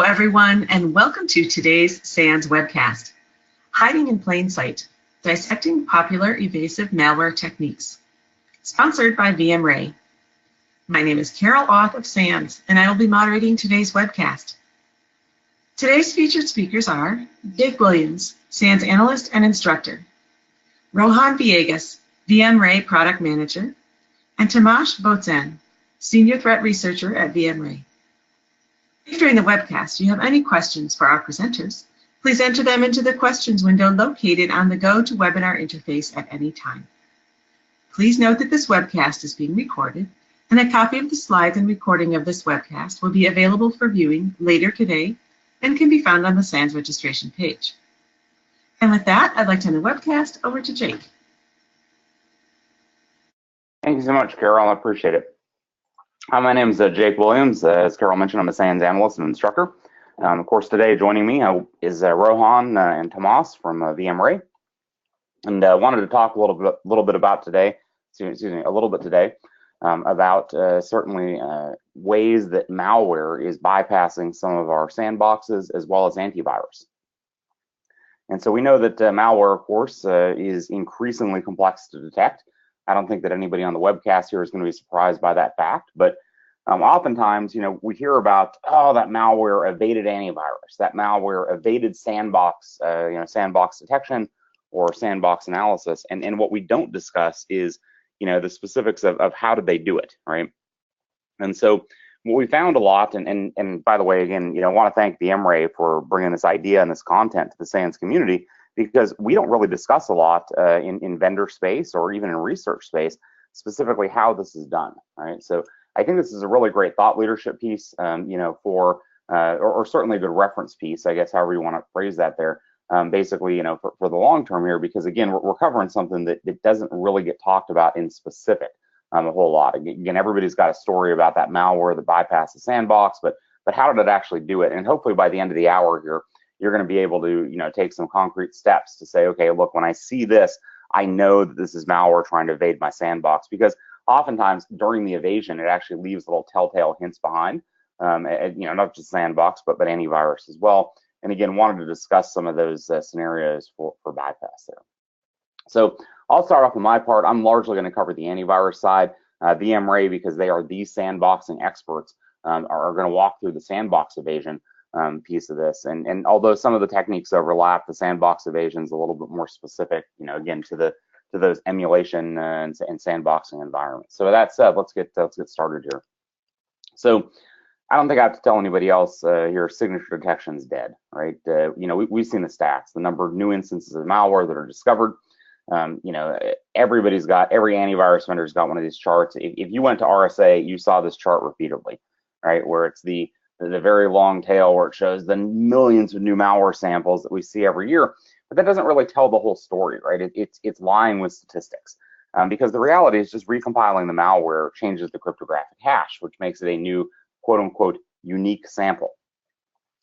everyone, and welcome to today's SANS webcast, Hiding in Plain Sight, Dissecting Popular Evasive Malware Techniques, sponsored by VMRay. My name is Carol Auth of SANS, and I will be moderating today's webcast. Today's featured speakers are Jake Williams, SANS Analyst and Instructor, Rohan Viegas, VMRay Product Manager, and Tamas Boczan, Senior Threat Researcher at VMRay. If during the webcast you have any questions for our presenters, please enter them into the questions window located on the GoToWebinar interface at any time. Please note that this webcast is being recorded, and a copy of the slides and recording of this webcast will be available for viewing later today and can be found on the SANS registration page. And with that, I'd like to turn the webcast over to Jake. Thank you so much, Carol. I appreciate it. My name is Jake Williams. As Carol mentioned, I'm a SANS Analyst and Instructor. Of course, today joining me is Rohan and Tamas from VMRay, and wanted to talk a little bit about today. About certainly ways that malware is bypassing some of our sandboxes as well as antivirus. And so we know that malware, of course, is increasingly complex to detect. I don't think that anybody on the webcast here is going to be surprised by that fact, but oftentimes, we hear about, that malware evaded antivirus, that malware evaded sandbox, sandbox detection or sandbox analysis, and what we don't discuss is, the specifics of how did they do it, right? And so what we found a lot, and by the way, again, I want to thank VMRay for bringing this idea and this content to the SANS community, because we don't really discuss a lot in vendor space or even in research space, specifically how this is done, right? So I think this is a really great thought leadership piece, or certainly a good reference piece, I guess, however you want to phrase that there, basically, for the long term here, because again, we're covering something that doesn't really get talked about in specific a whole lot. Again, everybody's got a story about that malware that bypassed the sandbox, but how did it actually do it? And hopefully by the end of the hour here, you're going to be able to, take some concrete steps to say, okay, look, when I see this, I know that this is malware trying to evade my sandbox, because oftentimes during the evasion, it actually leaves little telltale hints behind, not just sandbox, but antivirus as well. And again, wanted to discuss some of those scenarios for bypass there. So I'll start off with my part. I'm largely going to cover the antivirus side. VMRay, because they are the sandboxing experts, are going to walk through the sandbox evasion piece of this, and although some of the techniques overlap, the sandbox evasion is a little bit more specific, again, to those emulation and sandboxing environments. So with that said, let's get started here. So I don't think I have to tell anybody else here, signature detection is dead, right? We've seen the stats, the number of new instances of malware that are discovered. Every antivirus vendor's got one of these charts. If you went to RSA, you saw this chart repeatedly, right? Where it's the very long tail where it shows the millions of new malware samples that we see every year, but that doesn't really tell the whole story, right? It's lying with statistics, because the reality is just recompiling the malware changes the cryptographic hash, which makes it a new quote unquote unique sample.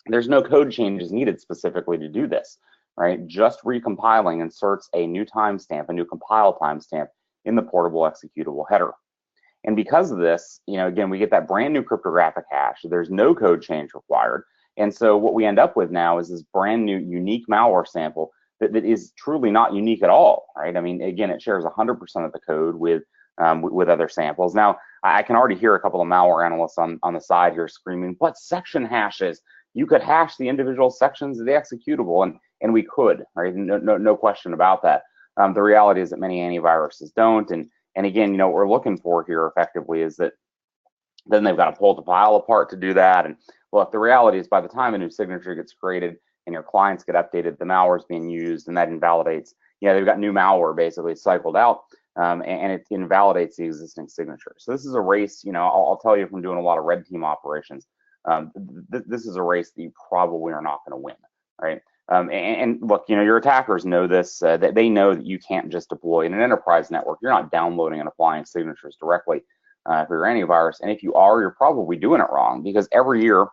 There's no code changes needed specifically to do this, right? Just recompiling inserts a new timestamp, a new compile timestamp in the portable executable header. And because of this, again, we get that brand new cryptographic hash. There's no code change required. And so what we end up with now is this brand new unique malware sample that is truly not unique at all, right? I mean, again, it shares 100% of the code with other samples. Now, I can already hear a couple of malware analysts on the side here screaming, "What section hashes? You could hash the individual sections of the executable," and we could, right? No question about that. The reality is that many antiviruses don't, and again, what we're looking for here effectively is that then they've got to pull the file apart to do that. And look, the reality is by the time a new signature gets created and your clients get updated, the malware is being used, and that invalidates. They've got new malware basically cycled out, and it invalidates the existing signature. So this is a race. I'll tell you from doing a lot of red team operations. This is a race that you probably are not going to win, right? And look, your attackers know this, that they know that you can't just deploy in an enterprise network. You're not downloading and applying signatures directly for your antivirus. And if you are, you're probably doing it wrong, because every year,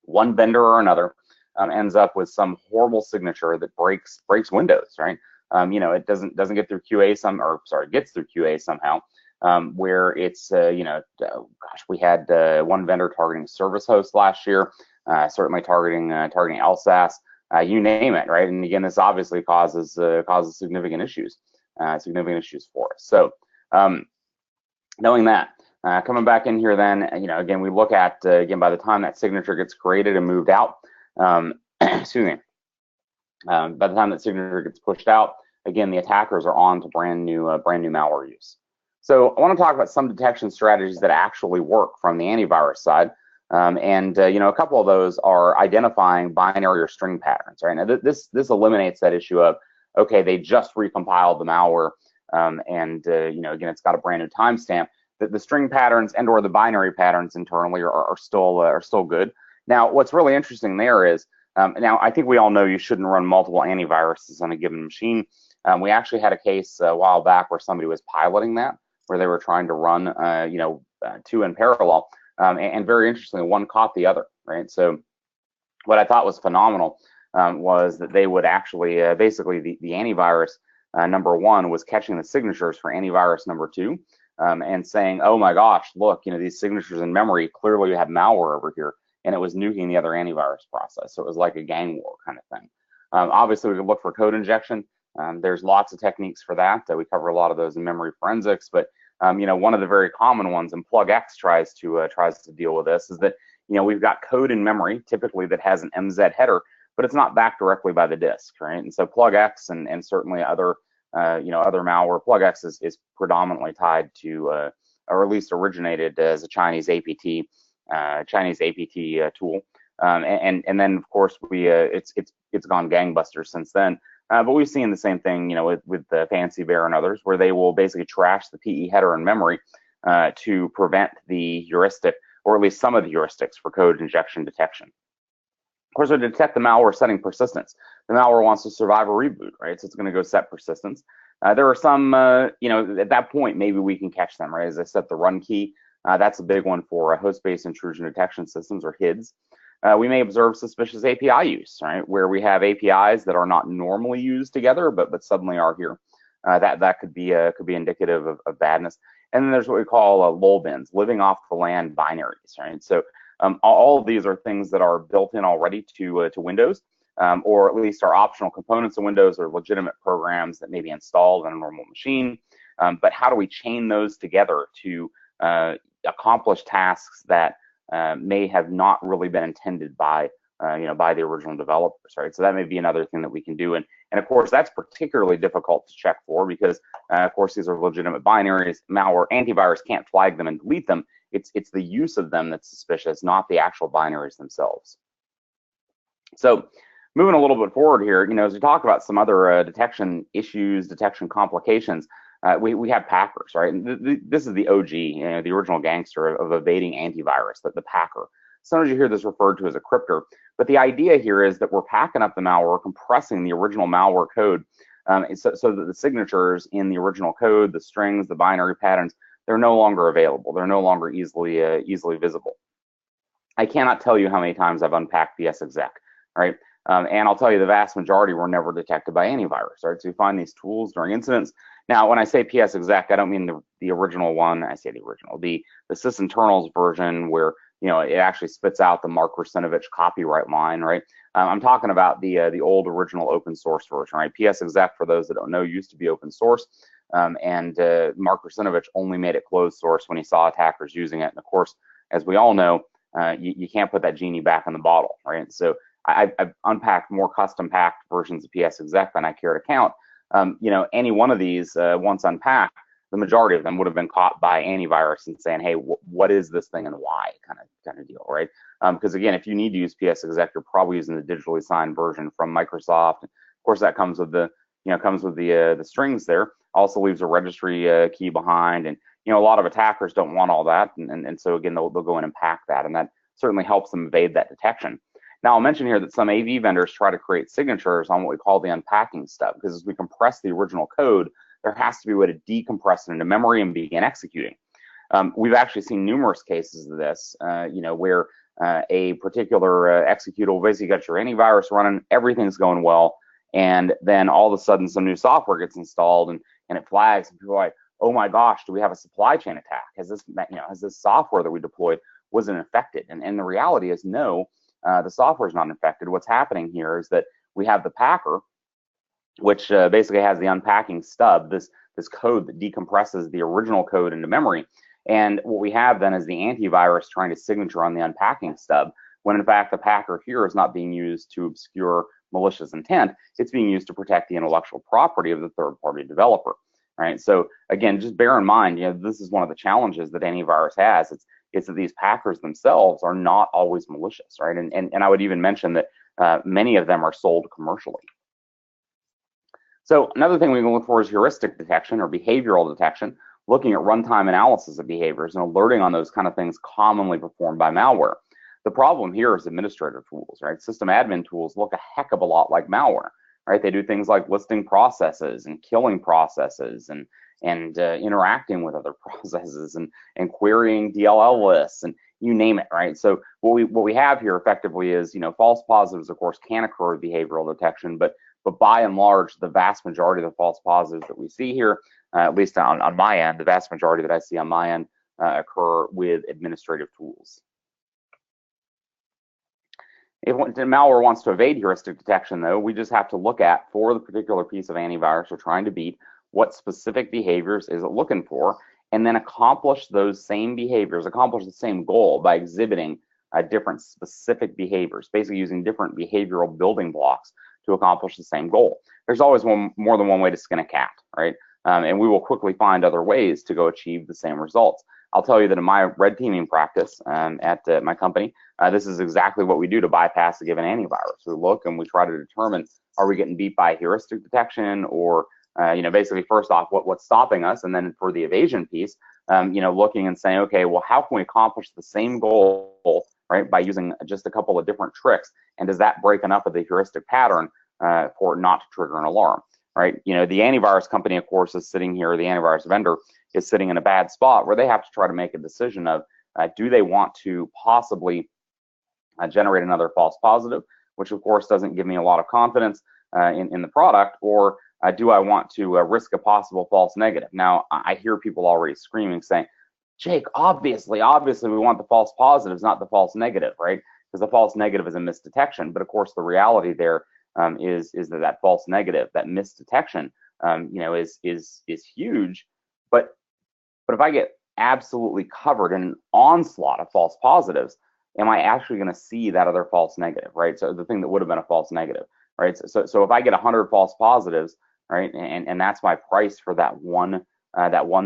one vendor or another ends up with some horrible signature that breaks Windows, right? It doesn't get through QA gets through QA somehow, where it's, we had one vendor targeting service hosts last year. certainly targeting LSAS, you name it, right? And again, this obviously causes significant issues for us. So knowing that, coming back in here, then again, we look at again, by the time that signature gets created and moved out, excuse me, by the time that signature gets pushed out, again, the attackers are on to brand new malware use. So I want to talk about some detection strategies that actually work from the antivirus side. A couple of those are identifying binary or string patterns, right? Now this eliminates that issue of, okay, they just recompiled the malware, again, it's got a brand new timestamp. The string patterns and or the binary patterns internally are still good. Now, what's really interesting there is, now I think we all know you shouldn't run multiple antiviruses on a given machine. We actually had a case a while back where somebody was piloting that, where they were trying to run two in parallel, and very interestingly, one caught the other, right? So what I thought was phenomenal was that they would actually basically the antivirus number one was catching the signatures for antivirus number two, and saying, oh my gosh, look, these signatures in memory, clearly you have malware over here, and it was nuking the other antivirus process. So it was like a gang war kind of thing. Obviously, we could look for code injection. There's lots of techniques for that. We cover a lot of those in memory forensics, but one of the very common ones, and PlugX tries to deal with this, is that we've got code in memory typically that has an MZ header, but it's not backed directly by the disk, right? And so PlugX and certainly other other malware, PlugX is predominantly tied to, or at least originated as a Chinese APT tool, and then of course it's gone gangbusters since then. But we've seen the same thing, with the Fancy Bear and others, where they will basically trash the PE header in memory to prevent the heuristic, or at least some of the heuristics for code injection detection. Of course, to detect the malware setting persistence, the malware wants to survive a reboot, right? So it's going to go set persistence. There are some, at that point, maybe we can catch them, right? As I set the run key, that's a big one for host-based intrusion detection systems, or HIDs. We may observe suspicious API use, right? Where we have APIs that are not normally used together, but suddenly are here. That could be indicative of badness. And then there's what we call lull bins, living off the land binaries, right? So all of these are things that are built in already to Windows, or at least are optional components of Windows, or legitimate programs that may be installed on a normal machine. But how do we chain those together to accomplish tasks that may have not really been intended by the original developers, right? So that may be another thing that we can do, and of course that's particularly difficult to check for, because of course these are legitimate binaries. Malware antivirus can't flag them and delete them. It's the use of them that's suspicious, not the actual binaries themselves. So moving a little bit forward here, as we talk about some other detection issues, detection complications, we have packers, right? And this is the OG, the original gangster of evading antivirus, the packer. Sometimes you hear this referred to as a cryptor, but the idea here is that we're packing up the malware, compressing the original malware code, so that the signatures in the original code, the strings, the binary patterns, they're no longer available. They're no longer easily visible. I cannot tell you how many times I've unpacked psexec, right? And I'll tell you the vast majority were never detected by antivirus, right? So you find these tools during incidents. Now, when I say psexec, I don't mean the original one. I say the original, the sysinternals version, where it actually spits out the Mark Russinovich copyright line, right? I'm talking about the old original open source version, right? psexec, for those that don't know, used to be open source, and Mark Russinovich only made it closed source when he saw attackers using it. And of course, as we all know, you can't put that genie back in the bottle, right? So I've unpacked more custom packed versions of psexec than I care to count. Any one of these, once unpacked, the majority of them would have been caught by antivirus and saying, hey, what is this thing and why, kind of deal, right? Because again, if you need to use psexec, you're probably using the digitally signed version from Microsoft. Of course, that comes with the strings there. Also leaves a registry key behind, and a lot of attackers don't want all that, and so again, they'll go in and pack that, and that certainly helps them evade that detection. Now, I'll mention here that some AV vendors try to create signatures on what we call the unpacking step, because as we compress the original code, there has to be a way to decompress it into memory and begin executing. We've actually seen numerous cases of this, where a particular executable, basically got your antivirus running, everything's going well, and then all of a sudden some new software gets installed and it flags, and people are like, oh my gosh, do we have a supply chain attack? Has this software that we deployed wasn't infected? And the reality is no. the software is not infected. What's happening here is that we have the packer, which basically has the unpacking stub, this code that decompresses the original code into memory. And what we have then is the antivirus trying to signature on the unpacking stub, when in fact the packer here is not being used to obscure malicious intent. It's being used to protect the intellectual property of the third-party developer. Right. So again, just bear in mind, this is one of the challenges that antivirus has. It's that these packers themselves are not always malicious, right? And I would even mention that many of them are sold commercially. So another thing we can look for is heuristic detection or behavioral detection, looking at runtime analysis of behaviors and alerting on those kind of things commonly performed by malware. The problem here is administrator tools, right? System admin tools look a heck of a lot like malware, right? They do things like listing processes and killing processes and interacting with other processes and querying DLL lists and you name it, right? So what we have here effectively is, false positives, of course, can occur with behavioral detection, but by and large, the vast majority of the false positives that we see here, at least on my end, the vast majority that I see on my end occur with administrative tools. If the malware wants to evade heuristic detection, though, we just have to look at, for the particular piece of antivirus we're trying to beat, what specific behaviors is it looking for, and then accomplish those same behaviors, accomplish the same goal by exhibiting different specific behaviors, basically using different behavioral building blocks to accomplish the same goal. There's always more than one way to skin a cat, right? And we will quickly find other ways to go achieve the same results. I'll tell you that in my red teaming practice at my company, this is exactly what we do to bypass a given antivirus. We look and we try to determine, are we getting beat by heuristic detection, or basically first off, what's stopping us, and then for the evasion piece, looking and saying, okay, well, how can we accomplish the same goal, right, by using just a couple of different tricks, and does that break enough of the heuristic pattern for it not to trigger an alarm? Right, the antivirus company, of course, is sitting here. The antivirus vendor is sitting in a bad spot where they have to try to make a decision of, do they want to possibly generate another false positive, which of course doesn't give me a lot of confidence in the product, or do I want to risk a possible false negative? Now, I hear people already screaming, saying, Jake, obviously we want the false positives, not the false negative, right? Because the false negative is a misdetection. But of course, the reality there is that false negative, that misdetection, is huge. But if I get absolutely covered in an onslaught of false positives, am I actually going to see that other false negative, right? So the thing that would have been a false negative, right? So if I get 100 false positives, right, and that's my price for that one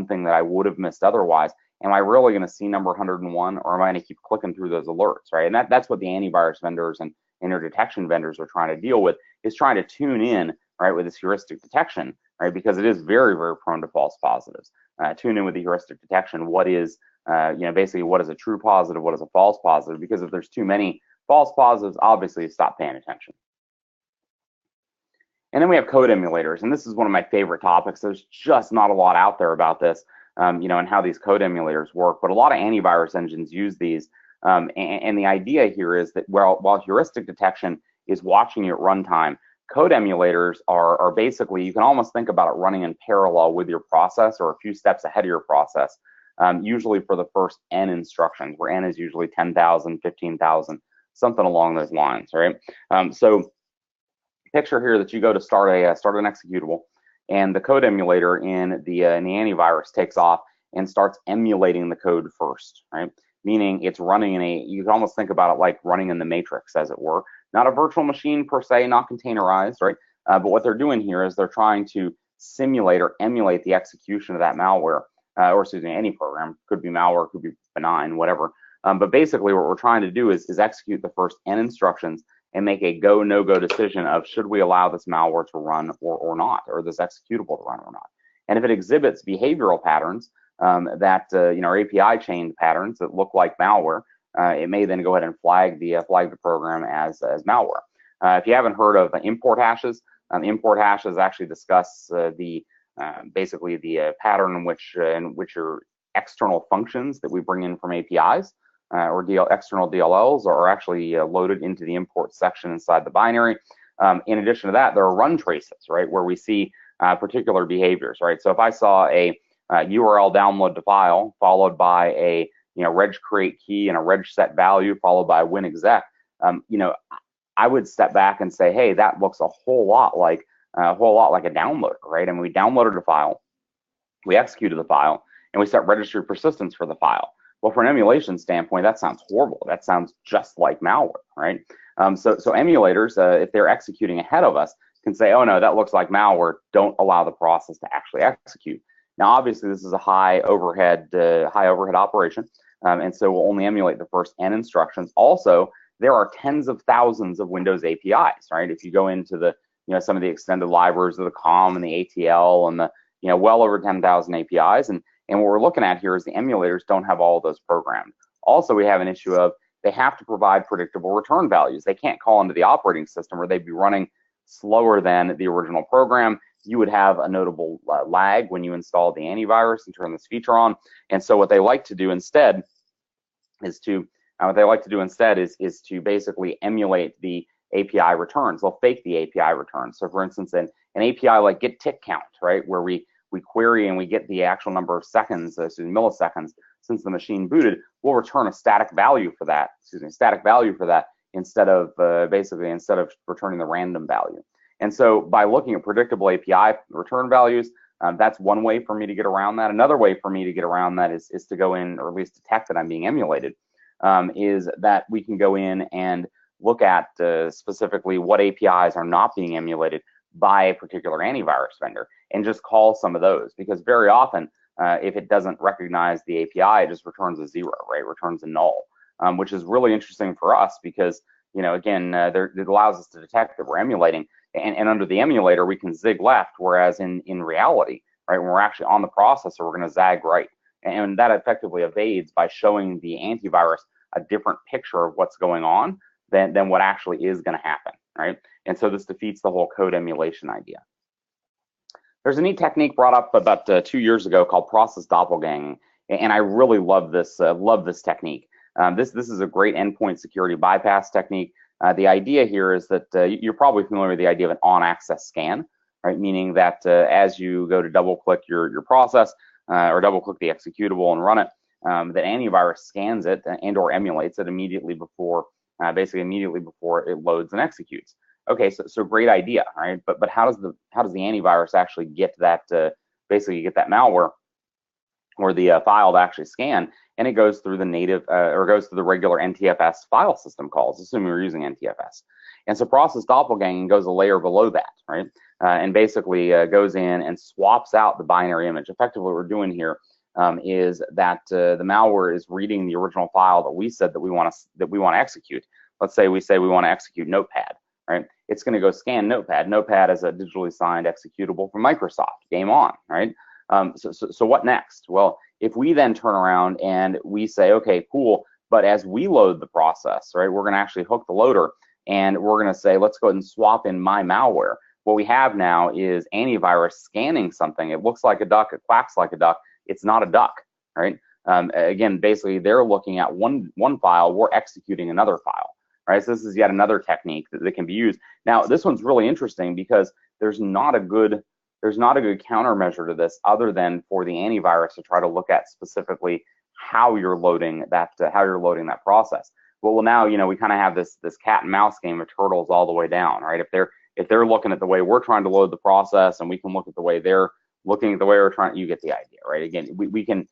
thing that I would have missed otherwise, am I really going to see number 101, or am I going to keep clicking through those alerts, right? And that's what the antivirus vendors and detection vendors are trying to deal with, is trying to tune in, right, with this heuristic detection, right, because it is very, very prone to false positives. Tune in with the heuristic detection. What is, basically what is a true positive? What is a false positive? Because if there's too many false positives, obviously stop paying attention. And then we have code emulators, and this is one of my favorite topics. There's just not a lot out there about this, and how these code emulators work, but a lot of antivirus engines use these. And the idea here is that while heuristic detection is watching you at runtime, code emulators are basically, you can almost think about it running in parallel with your process, or a few steps ahead of your process, usually for the first N instructions, where N is usually 10,000, 15,000, something along those lines, right? So picture here that you go to start an executable, and the code emulator in the antivirus takes off and starts emulating the code first, right? Meaning it's running you can almost think about it like running in the matrix, as it were. Not a virtual machine per se, not containerized, right? But what they're doing here is they're trying to simulate or emulate the execution of that malware, or excuse me, any program. Could be malware, could be benign, whatever. But basically what we're trying to do is execute the first N instructions and make a go, no-go decision of, should we allow this malware to run or not, or this executable to run or not. And if it exhibits behavioral patterns that are API chained patterns that look like malware, it may then go ahead and flag the program as malware. If you haven't heard of import hashes actually discuss basically the pattern in which your external functions that we bring in from APIs or external DLLs are actually loaded into the import section inside the binary. In addition to that, there are run traces, right, where we see particular behaviors, right? So if I saw a URL download to file followed by a reg create key and a reg set value followed by win exec, you know, I would step back and say, hey, that looks a whole lot like a downloader, right? And we downloaded a file, we executed the file, and we set registry persistence for the file. Well, from an emulation standpoint, that sounds horrible. That sounds just like malware, right? So emulators, if they're executing ahead of us, can say, oh no, that looks like malware. Don't allow the process to actually execute. Now, obviously, this is a high overhead operation, and so we'll only emulate the first n instructions. Also, there are tens of thousands of Windows APIs, right? If you go into the, some of the extended libraries of the COM and the ATL and the, well over 10,000 APIs, and what we're looking at here is the emulators don't have all of those programmed. Also, we have an issue of they have to provide predictable return values. They can't call into the operating system or they'd be running slower than the original program. You would have a notable lag when you install the antivirus and turn this feature on. And so what they like to do instead is to basically emulate the API returns. They'll fake the API returns. So for instance, an API like get tick count, right, where we query and we get the actual number of seconds, milliseconds since the machine booted, we'll return a static value for that, instead of returning the random value. And so by looking at predictable API return values, that's one way for me to get around that. Another way for me to get around that is to go in, or at least detect that I'm being emulated, is that we can go in and look at specifically what APIs are not being emulated by a particular antivirus vendor and just call some of those, because very often if it doesn't recognize the API, it just returns a 0, right? Returns a null, which is really interesting for us because, again, it allows us to detect that we're emulating, and under the emulator, we can zig left, whereas in reality, right, when we're actually on the processor, we're going to zag right. And that effectively evades by showing the antivirus a different picture of what's going on than what actually is going to happen, right? And so this defeats the whole code emulation idea. There's a neat technique brought up about 2 years ago called process doppelganging, and I really love this technique. This is a great endpoint security bypass technique. The idea here is that you're probably familiar with the idea of an on-access scan, right? Meaning that as you go to double-click your process or double-click the executable and run it, that antivirus scans it and/or emulates it immediately before it loads and executes. Okay, so great idea, right? But how does the antivirus actually get that get that malware or the file to actually scan? And it goes through the native or goes through the regular NTFS file system calls, assuming you're using NTFS. And so process doppelganging goes a layer below that, right? And basically goes in and swaps out the binary image. Effectively, what we're doing here is that the malware is reading the original file that we said that we want to execute. Let's say we want to execute Notepad, right? It's going to go scan Notepad. Notepad is a digitally signed executable from Microsoft. Game on, right? So what next? Well, if we then turn around and we say, okay, cool, but as we load the process, right, we're going to actually hook the loader and we're going to say, let's go ahead and swap in my malware. What we have now is antivirus scanning something. It looks like a duck, it quacks like a duck. It's not a duck, right? Again, basically, they're looking at one file, we're executing another file, right? So this is yet another technique that can be used. Now, this one's really interesting because there's not a good countermeasure to this other than for the antivirus to try to look at specifically how you're loading that process. Well, now we kind of have this cat and mouse game of turtles all the way down, right? If they're looking at the way we're trying to load the process, and we can look at the way they're looking at the way we're trying, you get the idea, right? Again, we can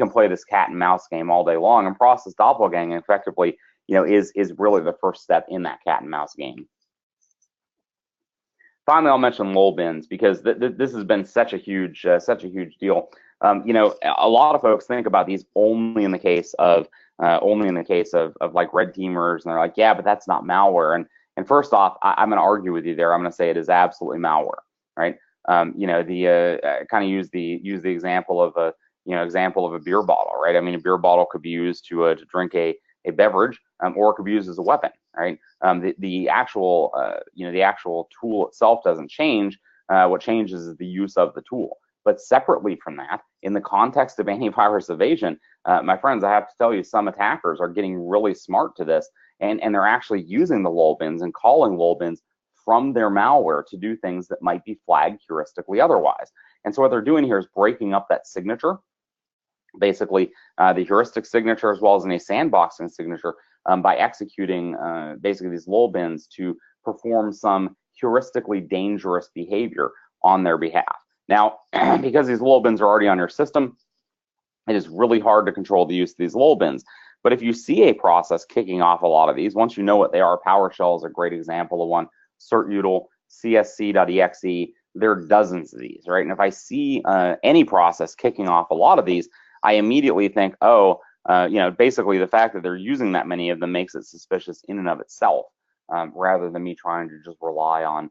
play this cat and mouse game all day long, and process doppelganging effectively, is really the first step in that cat and mouse game. Finally, I'll mention lull bins because this has been such a huge deal. A lot of folks think about these only in the case of like red teamers, and they're like, yeah, but that's not malware. And first off, I'm going to argue with you there. I'm going to say it is absolutely malware, right? Kind of use the example of a beer bottle, right? I mean, a beer bottle could be used to drink a beverage, or it could be used as a weapon, right? The actual tool itself doesn't change. What changes is the use of the tool. But separately from that, in the context of antivirus evasion, my friends, I have to tell you, some attackers are getting really smart to this, and they're actually using the lull bins and calling lull bins from their malware to do things that might be flagged heuristically otherwise. And so what they're doing here is breaking up that signature, basically the heuristic signature as well as any sandboxing signature, by executing basically these lull bins to perform some heuristically dangerous behavior on their behalf. Now, because these lull bins are already on your system, it is really hard to control the use of these lull bins. But if you see a process kicking off a lot of these, once you know what they are, PowerShell is a great example of one, certutil, csc.exe, there are dozens of these, right? And if I see any process kicking off a lot of these, I immediately think, oh, basically the fact that they're using that many of them makes it suspicious in and of itself, rather than me trying to just rely on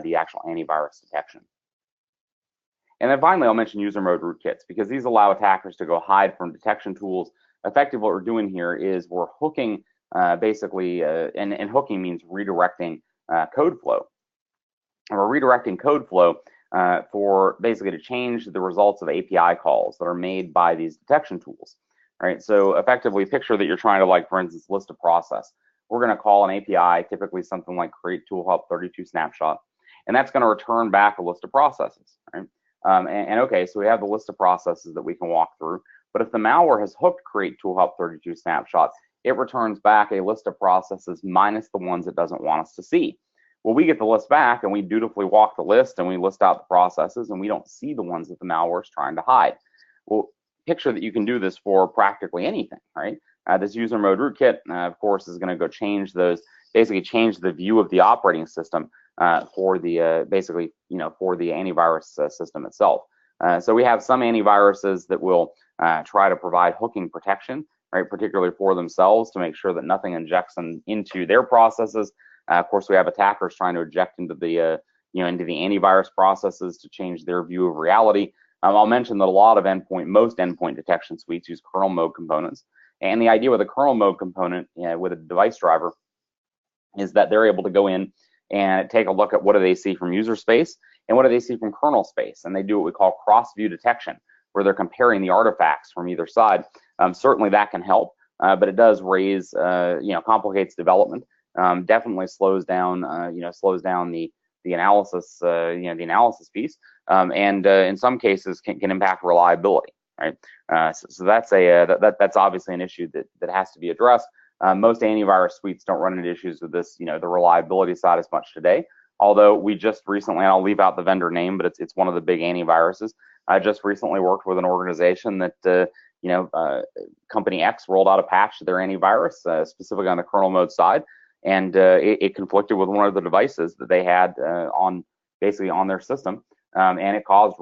the actual antivirus detection. And then finally, I'll mention user mode rootkits, because these allow attackers to go hide from detection tools. Effectively, what we're doing here is we're hooking, basically, and hooking means redirecting code flow. And we're redirecting code flow for basically to change the results of API calls that are made by these detection tools, right? So effectively, picture that you're trying to, like, for instance, list a process. We're going to call an API, typically something like create tool help 32 snapshot, and that's going to return back a list of processes, right? Okay, so we have the list of processes that we can walk through, but if the malware has hooked create tool help 32 snapshot, it returns back a list of processes minus the ones it doesn't want us to see. Well, we get the list back and we dutifully walk the list and we list out the processes and we don't see the ones that the malware is trying to hide. Well, picture that you can do this for practically anything, right? This user mode rootkit, of course, is going to go change those, basically change the view of the operating system for the basically, for the antivirus system itself. So we have some antiviruses that will try to provide hooking protection, right, particularly for themselves to make sure that nothing injects them into their processes. Of course, we have attackers trying to inject into the into the antivirus processes to change their view of reality. I'll mention that a lot of most endpoint detection suites use kernel mode components, and the idea with a kernel mode component with a device driver is that they're able to go in and take a look at what do they see from user space and what do they see from kernel space, and they do what we call cross-view detection, where they're comparing the artifacts from either side. Certainly that can help, but it does raise, complicates development. Definitely slows down, the analysis, the analysis piece, and in some cases can impact reliability, right? So that's that's obviously an issue that has to be addressed. Most antivirus suites don't run into issues with this, the reliability side as much today. Although we just recently, and I'll leave out the vendor name, but it's one of the big antiviruses. I just recently worked with an organization that, Company X rolled out a patch to their antivirus, specifically on the kernel mode side, and it conflicted with one of the devices that they had basically on their system, and it caused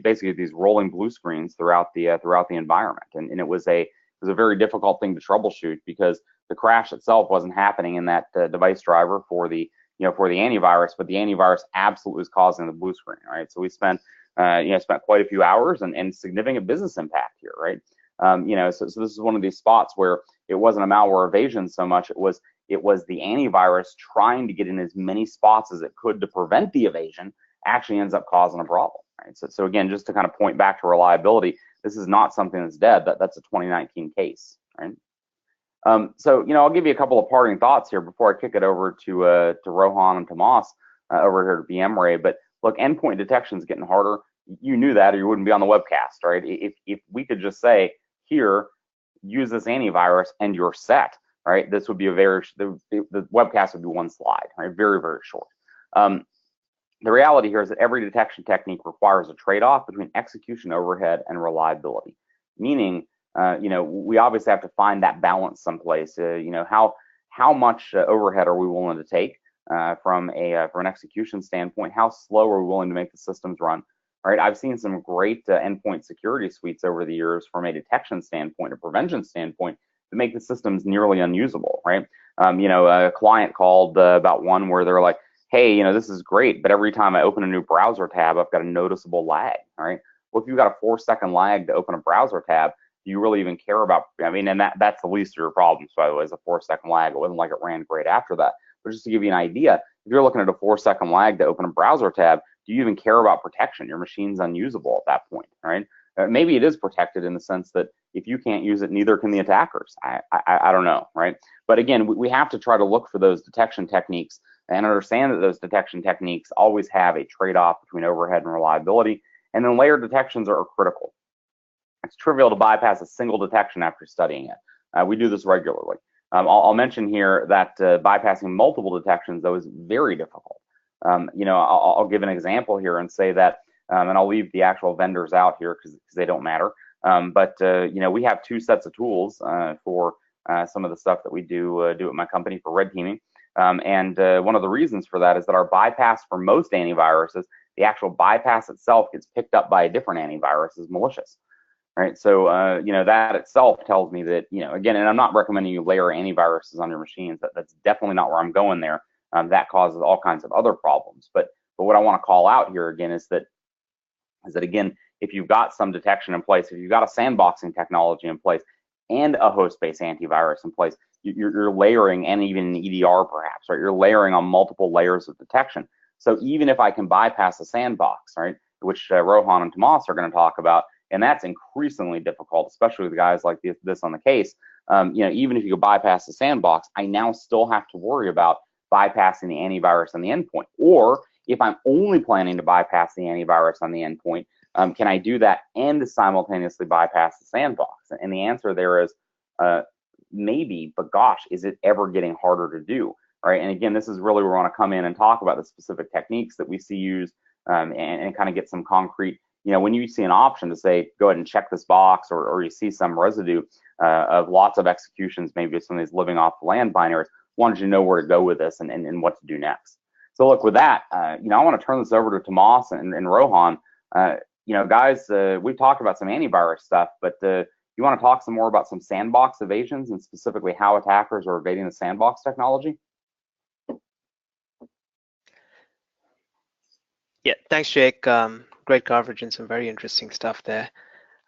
basically these rolling blue screens throughout the environment, and it was a very difficult thing to troubleshoot because the crash itself wasn't happening in that device driver for the antivirus, but the antivirus absolutely was causing the blue screen, right? So we spent quite a few hours and significant business impact here, right? So this is one of these spots where it wasn't a malware evasion so much, it was the antivirus trying to get in as many spots as it could to prevent the evasion actually ends up causing a problem, right? So again, just to kind of point back to reliability, this is not something that's dead. That's a 2019 case, right? So I'll give you a couple of parting thoughts here before I kick it over to Rohan and Tamas over here at VMRay. But look, endpoint detection is getting harder. You knew that, or you wouldn't be on the webcast, right? If we could just say, here, use this antivirus, and you're set, right? This would be the webcast would be one slide, right? Very, very short. The reality here is that every detection technique requires a trade-off between execution overhead and reliability, meaning we obviously have to find that balance someplace. How much overhead are we willing to take from an execution standpoint? How slow are we willing to make the systems run? Right? I've seen some great endpoint security suites over the years from a detection standpoint, a prevention standpoint, to make the systems nearly unusable. Right? A client called about one where they're like, hey, this is great, but every time I open a new browser tab, I've got a noticeable lag. All right. Well, if you've got a 4-second lag to open a browser tab, do you really even care about? And that's the least of your problems, by the way, is a 4-second lag. It wasn't like it ran great after that. But just to give you an idea, if you're looking at a 4-second lag to open a browser tab, do you even care about protection? Your machine's unusable at that point, right? Maybe it is protected in the sense that if you can't use it, neither can the attackers. I don't know, right? But again, we have to try to look for those detection techniques and understand that those detection techniques always have a trade-off between overhead and reliability. And then layered detections are critical. It's trivial to bypass a single detection after studying it. We do this regularly. I'll mention here that bypassing multiple detections, though, is very difficult. I'll give an example here and say that, and I'll leave the actual vendors out here because they don't matter. We have two sets of tools for some of the stuff that we do at my company for red teaming. One of the reasons for that is that our bypass for most antiviruses, the actual bypass itself gets picked up by a different antivirus as malicious. Right, so that itself tells me that, again, and I'm not recommending you layer antiviruses on your machines. That's definitely not where I'm going there. That causes all kinds of other problems. But what I want to call out here again is that again, if you've got some detection in place, if you've got a sandboxing technology in place and a host-based antivirus in place, you're layering, and even an EDR perhaps, right? You're layering on multiple layers of detection. So even if I can bypass a sandbox, right, which Rohan and Tamas are going to talk about, and that's increasingly difficult, especially with guys like this on the case. Even if you go bypass the sandbox, I now still have to worry about bypassing the antivirus on the endpoint. Or if I'm only planning to bypass the antivirus on the endpoint, can I do that and simultaneously bypass the sandbox? And the answer there is maybe, but gosh, is it ever getting harder to do? Right? And again, this is really where we want to come in and talk about the specific techniques that we see used and kind of get some concrete. When you see an option to say, go ahead and check this box, or you see some residue of lots of executions, maybe some of these living off the land binaries, wanted you to know where to go with this and what to do next. So look, with that, I want to turn this over to Tamas and Rohan. Guys, we've talked about some antivirus stuff, but you want to talk some more about some sandbox evasions and specifically how attackers are evading the sandbox technology? Yeah, thanks, Jake. Great coverage and some very interesting stuff there.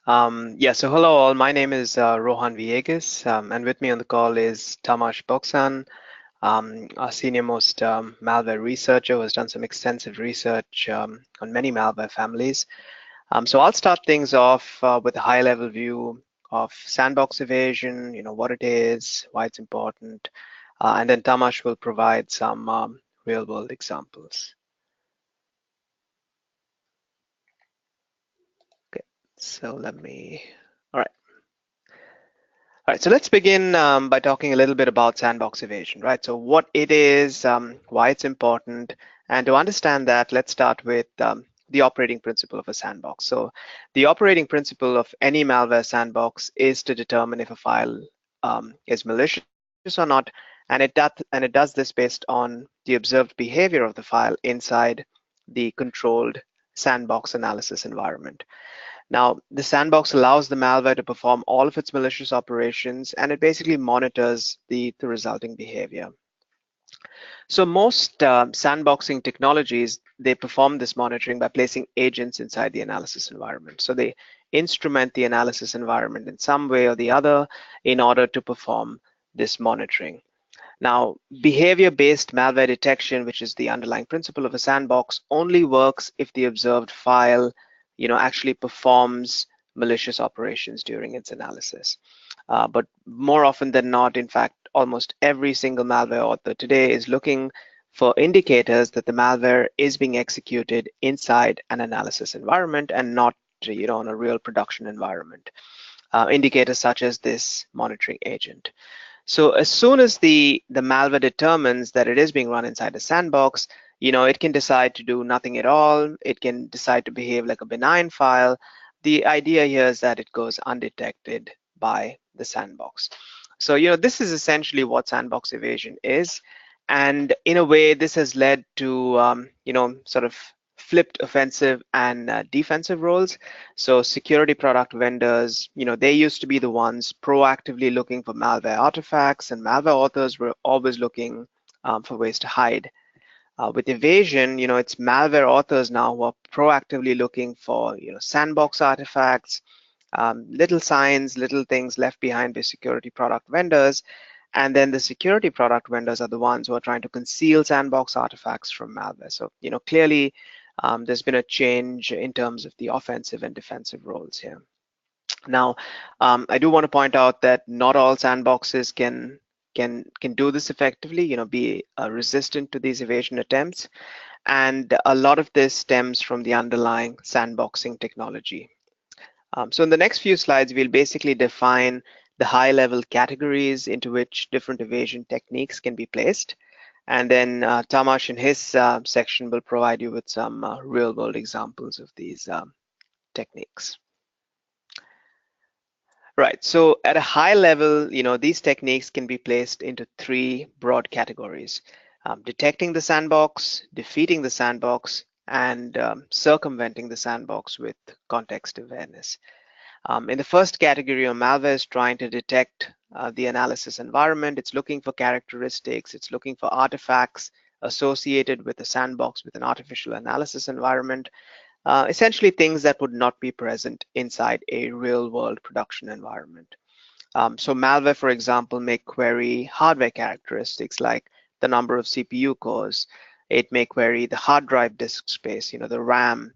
So hello all, my name is Rohan Viegas, and with me on the call is Tamas Boczan, our senior most malware researcher who has done some extensive research on many malware families. So I'll start things off with a high-level view of sandbox evasion, what it is, why it's important, and then Tamas will provide some real-world examples. So all right, so let's begin by talking a little bit about sandbox evasion, right? So what it is, why it's important, and to understand that, let's start with the operating principle of a sandbox. So the operating principle of any malware sandbox is to determine if a file is malicious or not, and it does this based on the observed behavior of the file inside the controlled sandbox analysis environment. Now, the sandbox allows the malware to perform all of its malicious operations, and it basically monitors the resulting behavior. So most sandboxing technologies, they perform this monitoring by placing agents inside the analysis environment. So they instrument the analysis environment in some way or the other in order to perform this monitoring. Now, behavior-based malware detection, which is the underlying principle of a sandbox, only works if the observed file actually performs malicious operations during its analysis. But more often than not, in fact, almost every single malware author today is looking for indicators that the malware is being executed inside an analysis environment and not, in a real production environment. Indicators such as this monitoring agent. So as soon as the malware determines that it is being run inside a sandbox, it can decide to do nothing at all. It can decide to behave like a benign file. The idea here is that it goes undetected by the sandbox. So, this is essentially what sandbox evasion is. And in a way, this has led to, sort of flipped offensive and defensive roles. So security product vendors, they used to be the ones proactively looking for malware artifacts, and malware authors were always looking for ways to hide. With evasion, it's malware authors now who are proactively looking for, sandbox artifacts, little signs, little things left behind by security product vendors. And then the security product vendors are the ones who are trying to conceal sandbox artifacts from malware. So, clearly there's been a change in terms of the offensive and defensive roles here. Now, I do want to point out that not all sandboxes can do this effectively, be resistant to these evasion attempts. And a lot of this stems from the underlying sandboxing technology. So in the next few slides, we'll basically define the high-level categories into which different evasion techniques can be placed. And then Tamas in his section will provide you with some real-world examples of these techniques. Right, so at a high level, these techniques can be placed into three broad categories: detecting the sandbox, defeating the sandbox, and circumventing the sandbox with context awareness. In the first category, malware is trying to detect the analysis environment. It's looking for characteristics. It's looking for artifacts associated with a sandbox, with an artificial analysis environment. Essentially things that would not be present inside a real-world production environment. So malware, for example, may query hardware characteristics like the number of CPU cores. It may query the hard drive disk space, the RAM,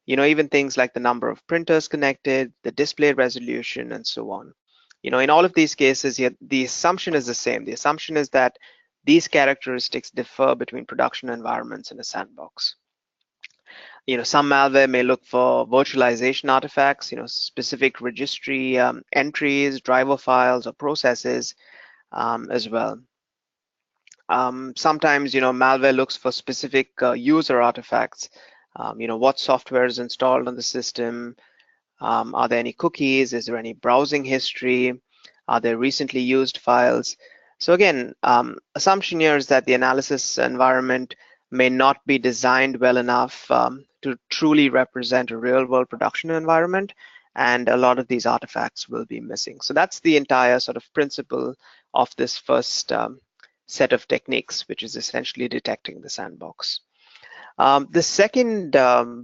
even things like the number of printers connected, the display resolution, and so on. In all of these cases, the assumption is the same. The assumption is that these characteristics differ between production environments and a sandbox. Some malware may look for virtualization artifacts, specific registry entries, driver files, or processes as well. Sometimes, malware looks for specific user artifacts. What software is installed on the system? Are there any cookies? Is there any browsing history? Are there recently used files? So again, assumption here is that the analysis environment may not be designed well enough to truly represent a real-world production environment, and a lot of these artifacts will be missing. So that's the entire sort of principle of this first set of techniques, which is essentially detecting the sandbox. The second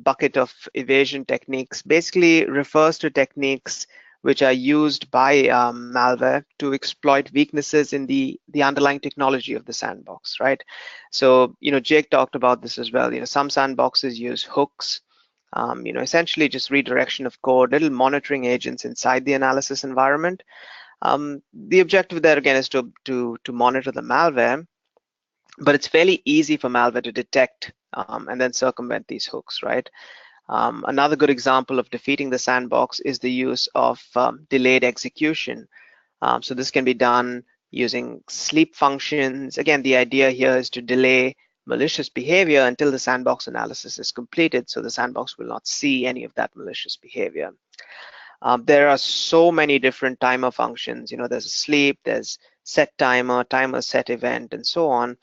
bucket of evasion techniques basically refers to techniques which are used by malware to exploit weaknesses in the underlying technology of the sandbox, right? So, Jake talked about this as well. Some sandboxes use hooks, essentially just redirection of code, little monitoring agents inside the analysis environment. The objective there again is to monitor the malware, but it's fairly easy for malware to detect and then circumvent these hooks, right? Another good example of defeating the sandbox is the use of delayed execution. So this can be done using sleep functions. Again, the idea here is to delay malicious behavior until the sandbox analysis is completed, so the sandbox will not see any of that malicious behavior. There are so many different timer functions. There's a sleep, there's set timer, timer set event, and so on.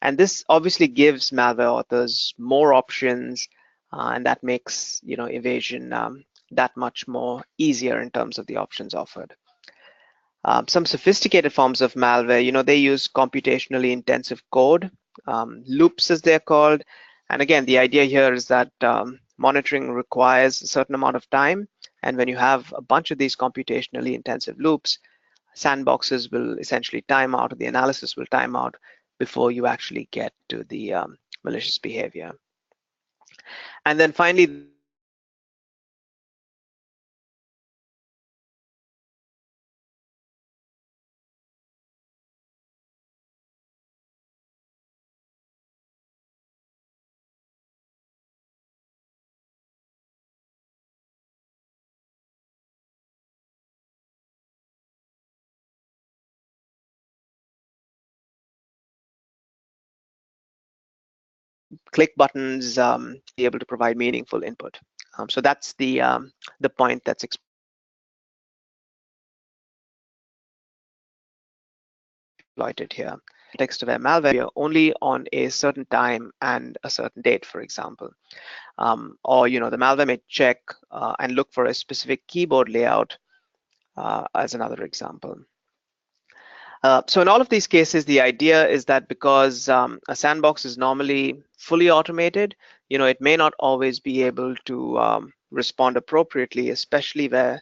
And this obviously gives malware authors more options, and that makes evasion that much more easier in terms of the options offered. Some sophisticated forms of malware, they use computationally intensive code, loops as they're called. And again, the idea here is that monitoring requires a certain amount of time, and when you have a bunch of these computationally intensive loops, sandboxes will essentially time out, or the analysis will time out before you actually get to the malicious behavior. And then finally, click buttons, be able to provide meaningful input. So that's the point that's exploited here. Text-aware malware only on a certain time and a certain date, for example. Or the malware may check and look for a specific keyboard layout as another example. So in all of these cases, the idea is that because a sandbox is normally fully automated, it may not always be able to respond appropriately, especially where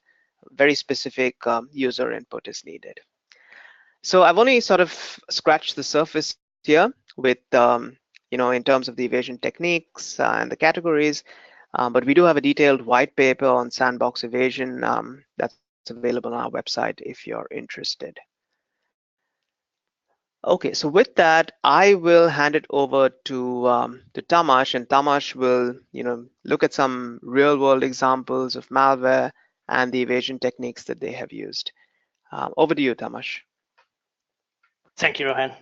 very specific user input is needed. So I've only sort of scratched the surface here with, in terms of the evasion techniques and the categories, but we do have a detailed white paper on sandbox evasion that's available on our website if you're interested. Okay, so with that, I will hand it over to Tamas, and Tamas will, look at some real-world examples of malware and the evasion techniques that they have used. Over to you, Tamas. Thank you, Rohan.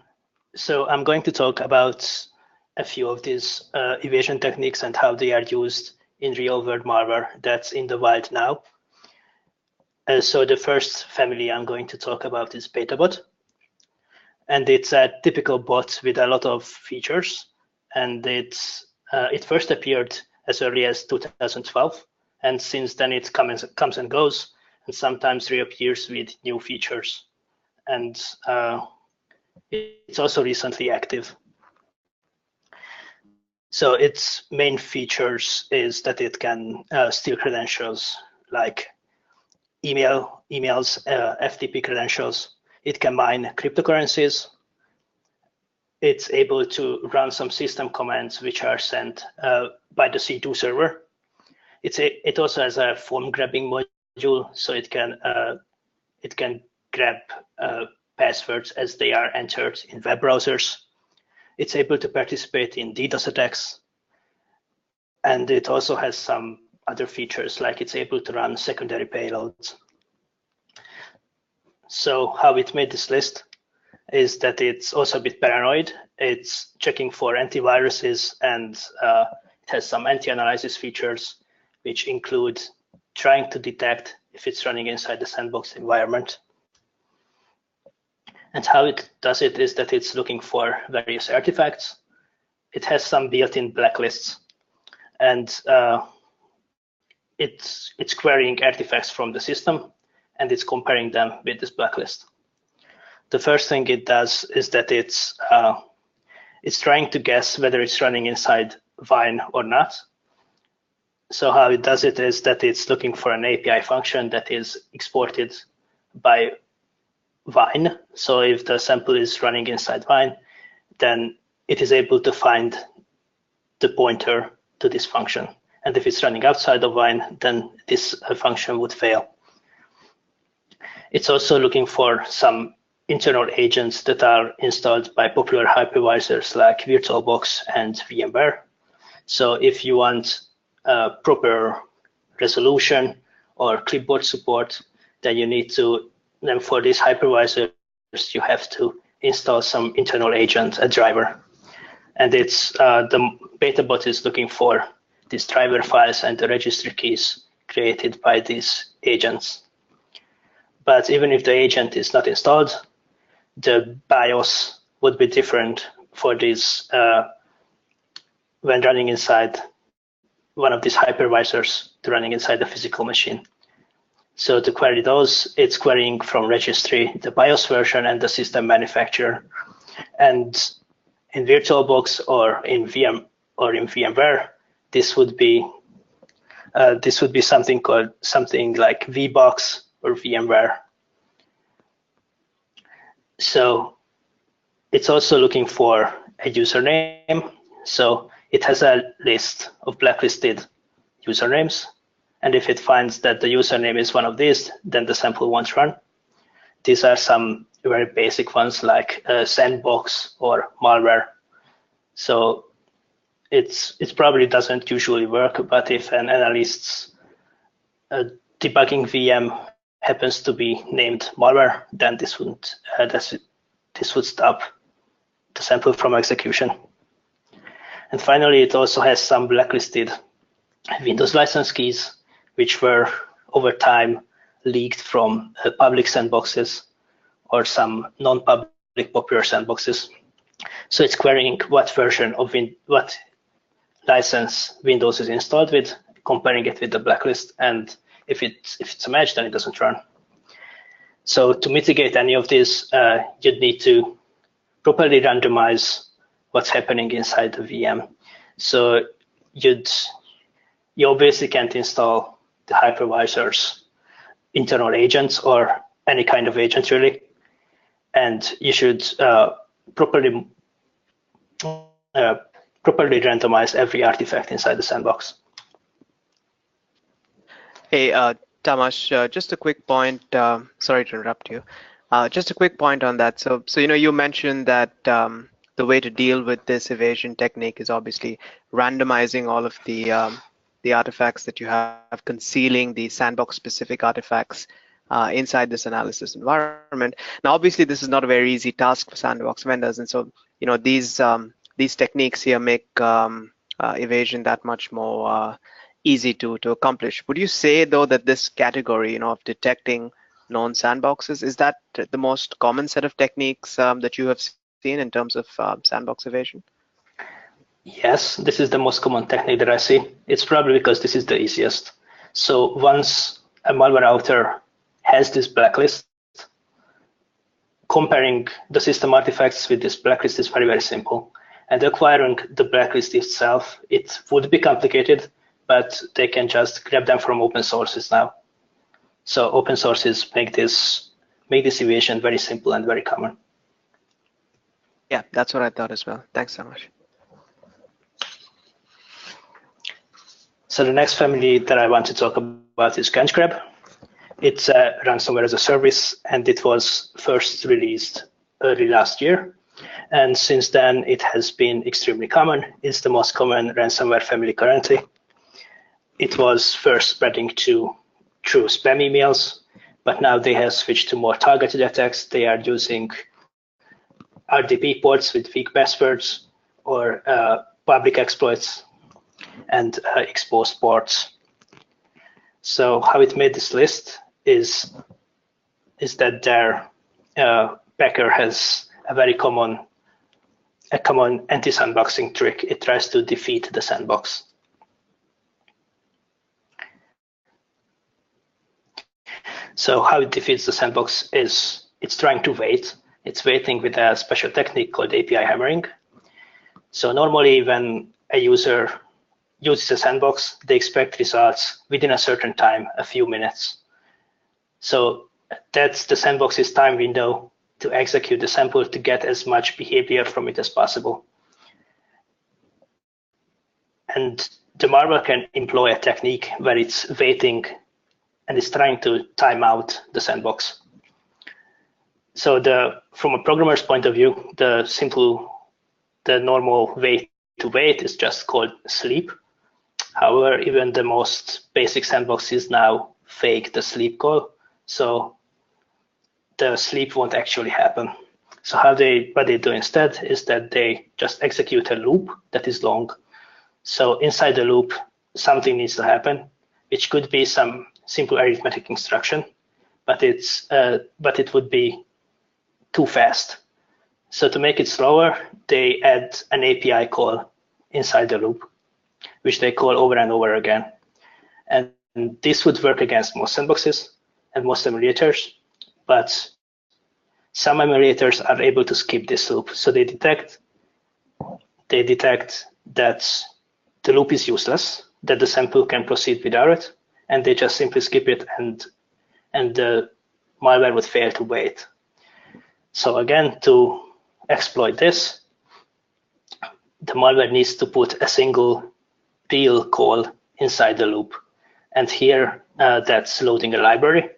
So I'm going to talk about a few of these evasion techniques and how they are used in real-world malware that's in the wild now. So the first family I'm going to talk about is BetaBot. And it's a typical bot with a lot of features. And it first appeared as early as 2012. And since then it comes and goes, and sometimes reappears with new features. And it's also recently active. So its main features is that it can steal credentials like emails, FTP credentials. It can mine cryptocurrencies. It's able to run some system commands which are sent by the C2 server. It also has a form grabbing module, so it can grab passwords as they are entered in web browsers. It's able to participate in DDoS attacks. And it also has some other features, like it's able to run secondary payloads. So how it made this list is that it's also a bit paranoid. It's checking for antiviruses, and it has some anti-analysis features, which include trying to detect if it's running inside the sandbox environment. And how it does it is that it's looking for various artifacts. It has some built-in blacklists, and it's querying artifacts from the system, and it's comparing them with this blacklist. The first thing it does is that it's trying to guess whether it's running inside Vine or not. So how it does it is that it's looking for an API function that is exported by Vine. So if the sample is running inside Vine, then it is able to find the pointer to this function. And if it's running outside of Vine, then this function would fail. It's also looking for some internal agents that are installed by popular hypervisors like VirtualBox and VMware. So if you want proper resolution or clipboard support, then you need to, then for these hypervisors, you have to install some internal agent, a driver. And it's the BetaBot is looking for these driver files and the registry keys created by these agents. But even if the agent is not installed, the BIOS would be different for this when running inside one of these hypervisors to running inside the physical machine. So to query those, it's querying from registry, the BIOS version and the system manufacturer. And in VirtualBox or in VMware, this would be something called something like VBox or VMware. So it's also looking for a username. So it has a list of blacklisted usernames. And if it finds that the username is one of these, then the sample won't run. These are some very basic ones like sandbox or malware. So it probably doesn't usually work, but if an analyst's debugging VM happens to be named malware, then this would stop the sample from execution. And finally, it also has some blacklisted Windows license keys, which were over time leaked from public sandboxes or some non-public popular sandboxes. So it's querying what version of what license Windows is installed with, comparing it with the blacklist, and if it's a match, then it doesn't run. So to mitigate any of this, you'd need to properly randomize what's happening inside the VM. So you obviously can't install the hypervisor's internal agents or any kind of agent really, and you should properly randomize every artifact inside the sandbox. Hey, Tamas, just a quick point. Sorry to interrupt you. Just a quick point on that. So you mentioned that the way to deal with this evasion technique is obviously randomizing all of the artifacts that you have, concealing the sandbox-specific artifacts inside this analysis environment. Now, obviously, this is not a very easy task for sandbox vendors, and so these techniques here make evasion that much more easy to accomplish. Would you say, though, that this category, of detecting known sandboxes, is that the most common set of techniques that you have seen in terms of sandbox evasion? Yes, this is the most common technique that I see. It's probably because this is the easiest. So once a malware author has this blacklist, comparing the system artifacts with this blacklist is very, very simple. And acquiring the blacklist itself, it would be complicated, but they can just grab them from open sources now. So open sources make this evasion very simple and very common. Yeah, that's what I thought as well. Thanks so much. So the next family that I want to talk about is GunGrab. It's a ransomware as a service, and it was first released early last year. And since then, it has been extremely common. It's the most common ransomware family currently. It was first spreading through spam emails, but now they have switched to more targeted attacks. They are using RDP ports with weak passwords or public exploits and exposed ports. So how it made this list is that their packer has a common anti-sandboxing trick. It tries to defeat the sandbox. So how it defeats the sandbox is it's trying to wait. It's waiting with a special technique called API hammering. So normally when a user uses a sandbox, they expect results within a certain time, a few minutes. So that's the sandbox's time window to execute the sample to get as much behavior from it as possible. And the malware can employ a technique where it's waiting and it's trying to time out the sandbox. So from a programmer's point of view, the normal way to wait is just called sleep. However, even the most basic sandboxes now fake the sleep call, so the sleep won't actually happen. So what they do instead is that they just execute a loop that is long. So inside the loop, something needs to happen, which could be some simple arithmetic instruction, but it would be too fast. So to make it slower, they add an API call inside the loop, which they call over and over again. And this would work against most sandboxes and most emulators, but some emulators are able to skip this loop. So they detect that the loop is useless, that the sample can proceed without it, and they just simply skip it, and the malware would fail to wait. So again, to exploit this, the malware needs to put a single real call inside the loop. And here, that's loading a library,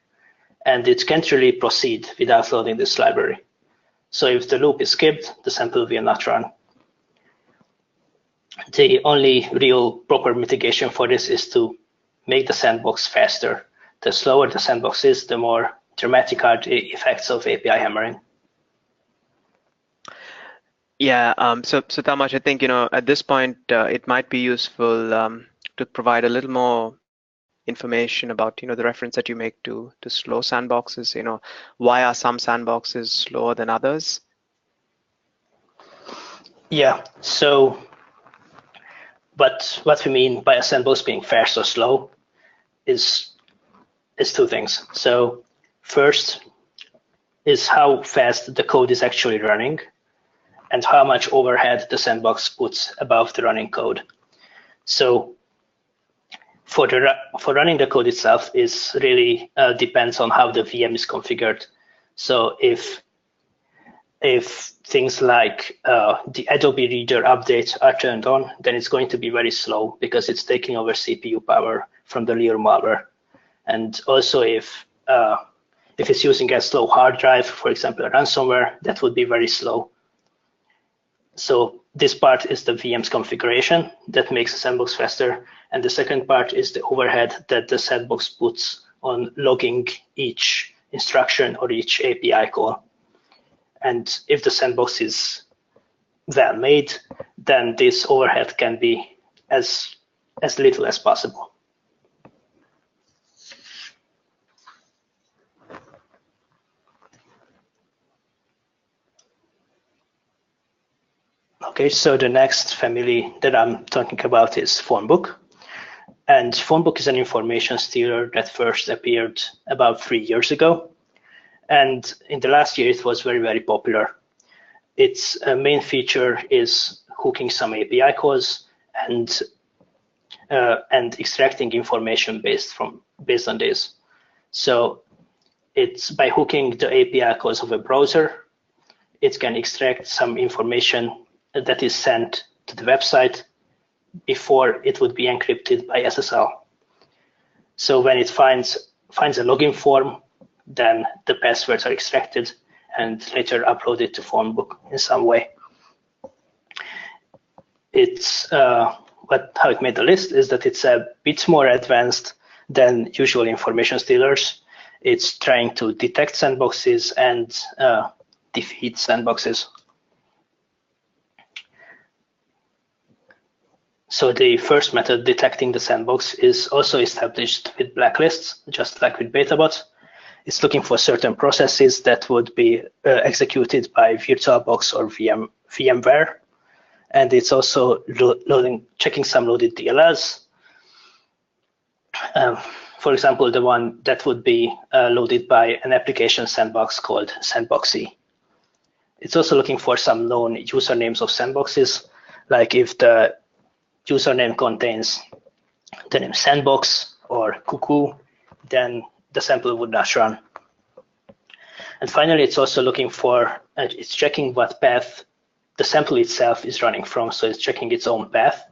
and it can't really proceed without loading this library. So if the loop is skipped, the sample will not run. The only real proper mitigation for this is to make the sandbox faster. The slower the sandbox is, the more dramatic are the effects of API hammering. Yeah, so Tamas, I think, at this point, it might be useful to provide a little more information about, the reference that you make to slow sandboxes. Why are some sandboxes slower than others? Yeah, so what we mean by a sandbox being fast or slow is two things. So first is how fast the code is actually running, and how much overhead the sandbox puts above the running code. So for running the code itself is really depends on how the VM is configured. So if things like the Adobe Reader updates are turned on, then it's going to be very slow because it's taking over CPU power from the real malware. And also if it's using a slow hard drive, for example, a ransomware, that would be very slow. So this part is the VM's configuration that makes the sandbox faster. And the second part is the overhead that the sandbox puts on logging each instruction or each API call. And if the sandbox is well made, then this overhead can be as little as possible. Okay, so the next family that I'm talking about is phonebook. And phonebook is an information stealer that first appeared about 3 years ago. And in the last year, it was very, very popular. Its main feature is hooking some API calls and extracting information based on this. So it's by hooking the API calls of a browser, it can extract some information that is sent to the website before it would be encrypted by SSL. So when it finds a login form, then the passwords are extracted and later uploaded to phonebook in some way. It's how it made the list is that it's a bit more advanced than usual information stealers. It's trying to detect sandboxes and defeat sandboxes. So the first method, detecting the sandbox, is also established with blacklists, just like with BetaBot. It's looking for certain processes that would be executed by VirtualBox or VMware. And it's also checking some loaded DLLs. For example, the one that would be loaded by an application sandbox called Sandboxy. It's also looking for some known usernames of sandboxes, like if the username contains the name sandbox or cuckoo, then the sample would not run. And finally, it's also looking for, it's checking what path the sample itself is running from. So it's checking its own path.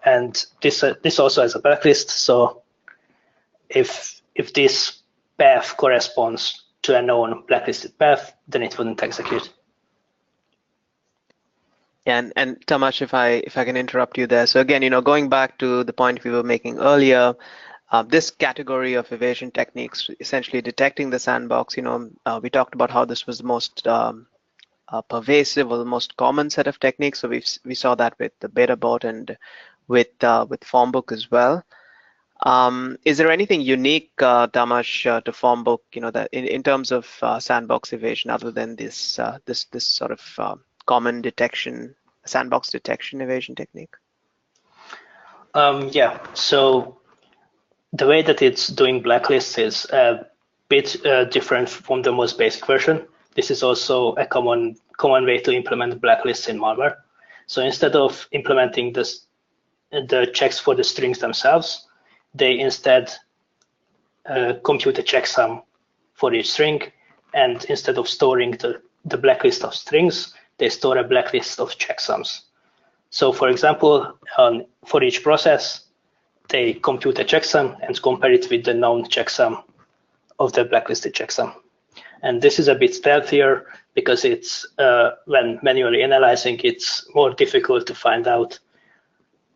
And this also has a blacklist. So if this path corresponds to a known blacklisted path, then it wouldn't execute. And Tamas, if I can interrupt you there. So again, going back to the point we were making earlier, this category of evasion techniques, essentially detecting the sandbox, we talked about how this was the most pervasive or the most common set of techniques. So we saw that with the BetaBot and with phonebook as well. Is there anything unique, Tamas, to phonebook, that in terms of sandbox evasion, other than this sort of common detection, sandbox detection evasion technique? Yeah, so the way that it's doing blacklists is a bit different from the most basic version. This is also a common way to implement blacklists in malware. So instead of implementing the checks for the strings themselves, they instead compute a checksum for each string, and instead of storing the blacklist of strings, they store a blacklist of checksums. So for example, for each process, they compute a checksum and compare it with the known checksum of the blacklisted checksum. And this is a bit stealthier because it's when manually analyzing, it's more difficult to find out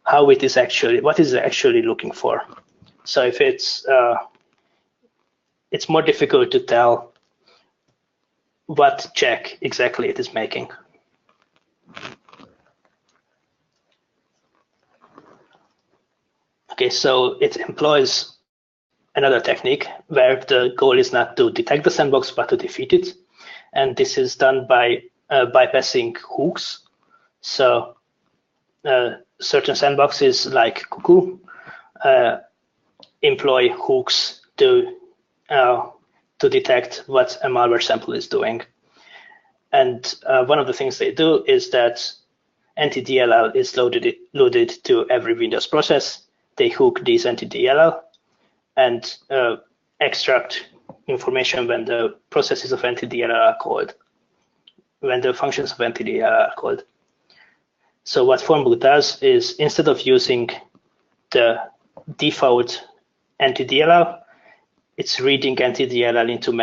how it is actually, what is it actually looking for. So if it's more difficult to tell what check exactly it is making. Okay, so it employs another technique where the goal is not to detect the sandbox, but to defeat it. And this is done by bypassing hooks. So certain sandboxes like Cuckoo employ hooks to detect what a malware sample is doing. And one of the things they do is that anti-DLL is loaded to every Windows process. They hook these anti-DLL and extract information when the processes of anti-DLL are called, when the functions of anti-DLL are called. So what phonebook does is, instead of using the default anti-DLL, it's reading anti-DLL into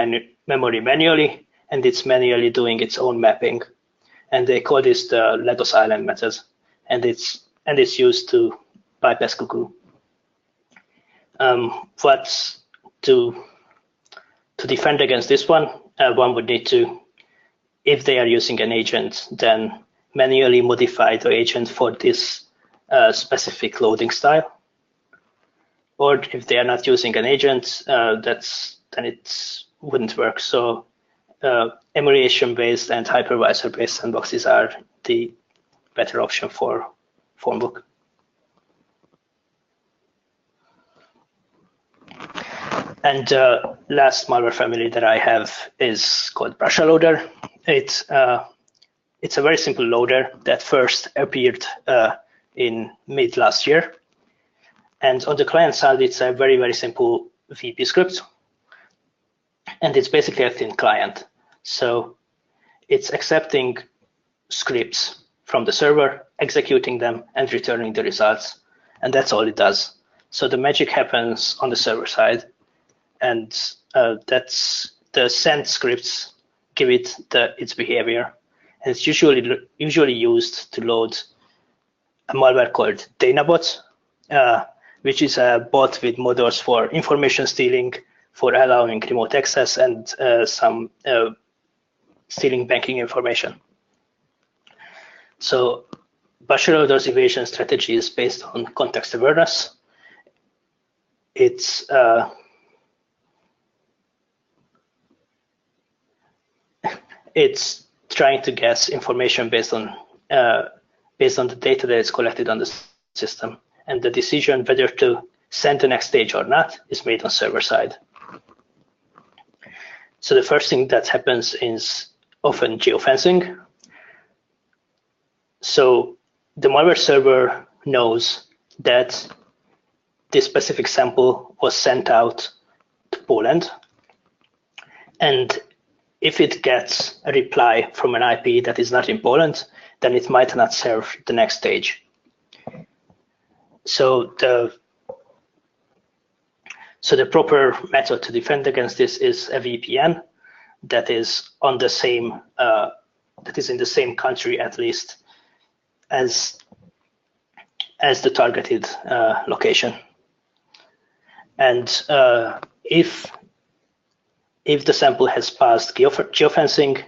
memory manually, and it's manually doing its own mapping. And they call this the Legos Island method, and it's used to bypass Cuckoo. What to defend against this one, one would need to, if they are using an agent, then manually modify the agent for this specific loading style. Or if they are not using an agent, then it wouldn't work. So emulation-based and hypervisor-based sandboxes are the better option for Phonebook. And last malware family that I have is called Boczan loader. It's a very simple loader that first appeared in mid last year. And on the client side, it's a very, very simple VB script. And it's basically a thin client. So it's accepting scripts from the server, executing them, and returning the results. And that's all it does. So the magic happens on the server side. And that's the send scripts give it its behavior. And it's usually used to load a malware called Dynabot, which is a bot with modules for information stealing, for allowing remote access, and some stealing banking information. So Boczan loader's evasion strategy is based on context awareness. It's trying to guess information based on the data that is collected on the system, and the decision whether to send the next stage or not is made on server side. So the first thing that happens is often geofencing. So the malware server knows that this specific sample was sent out to Poland, and if it gets a reply from an IP that is not in Poland, then it might not serve the next stage. So the proper method to defend against this is a VPN that is on the same in the same country at least as the targeted location. And if the sample has passed geofencing,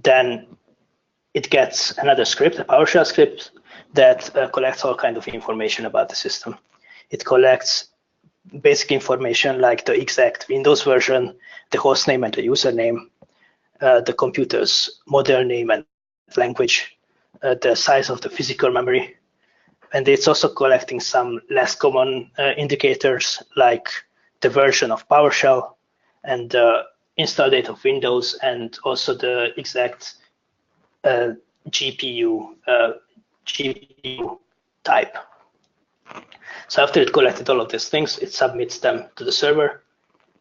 then it gets another script, a PowerShell script, that collects all kinds of information about the system. It collects basic information like the exact Windows version, the host name and the username, the computer's model name and language, the size of the physical memory. And it's also collecting some less common indicators like the version of PowerShell and the install date of Windows, and also the exact GPU type. So after it collected all of these things, it submits them to the server,